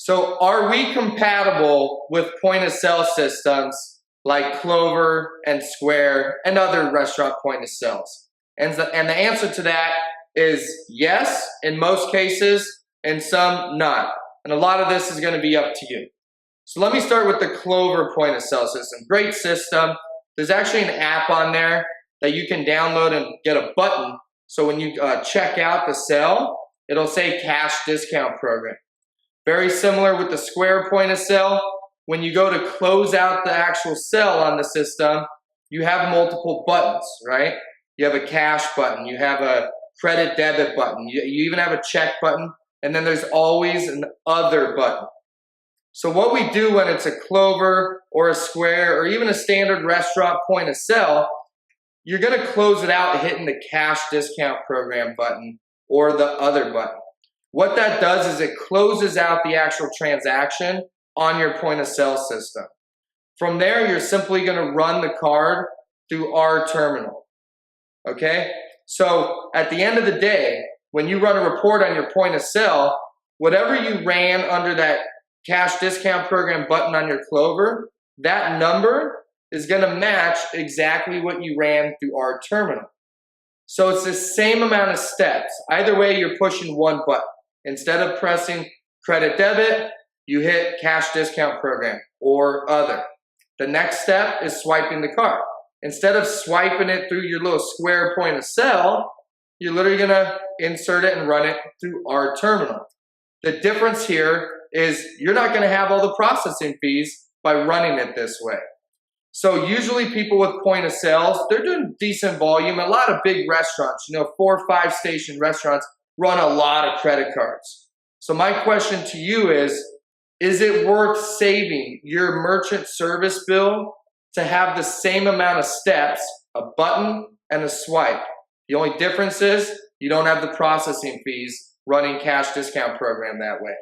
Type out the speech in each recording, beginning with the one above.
So are we compatible with point of sale systems like Clover and Square and other restaurant point of sales? And the answer to that is yes, in most cases, and some not. And a lot of this is going to be up to you. So let me start with the Clover point of sale system. Great system. There's actually an app on there that you can download and get a button. So when you check out the sale, it'll say cash discount program. Very similar with the Square point of sale. When you go to close out the actual sale on the system, you have multiple buttons, right? You have a cash button, you have a credit debit button, you even have a check button, and then there's always an other button. So what we do when it's a Clover or a Square or even a standard restaurant point of sale, you're gonna close it out hitting the cash discount program button or the other button. What that does is it closes out the actual transaction on your point of sale system. From there, you're simply gonna run the card through our terminal, okay? So at the end of the day, when you run a report on your point of sale, whatever you ran under that cash discount program button on your Clover, that number is gonna match exactly what you ran through our terminal. So it's the same amount of steps. Either way, you're pushing one button. Instead of pressing credit debit, you hit cash discount program or other. The next step is swiping the card. Instead of swiping it through your little Square point of sale, you're literally gonna insert it and run it through our terminal. The difference here is you're not gonna have all the processing fees by running it this way. So usually people with point of sales, they're doing decent volume. A lot of big restaurants, 4 or 5 station restaurants run a lot of credit cards. So my question to you is it worth saving your merchant service bill to have the same amount of steps, a button and a swipe? The only difference is you don't have the processing fees running cash discount program that way.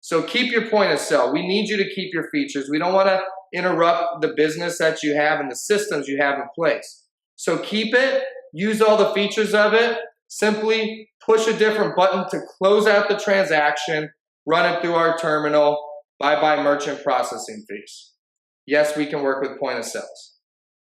So keep your point of sale. We need you to keep your features. We don't want to interrupt the business that you have and the systems you have in place. So keep it, use all the features of it, simply push a different button to close out the transaction, run it through our terminal, bye-bye merchant processing fees. Yes, we can work with point of sales.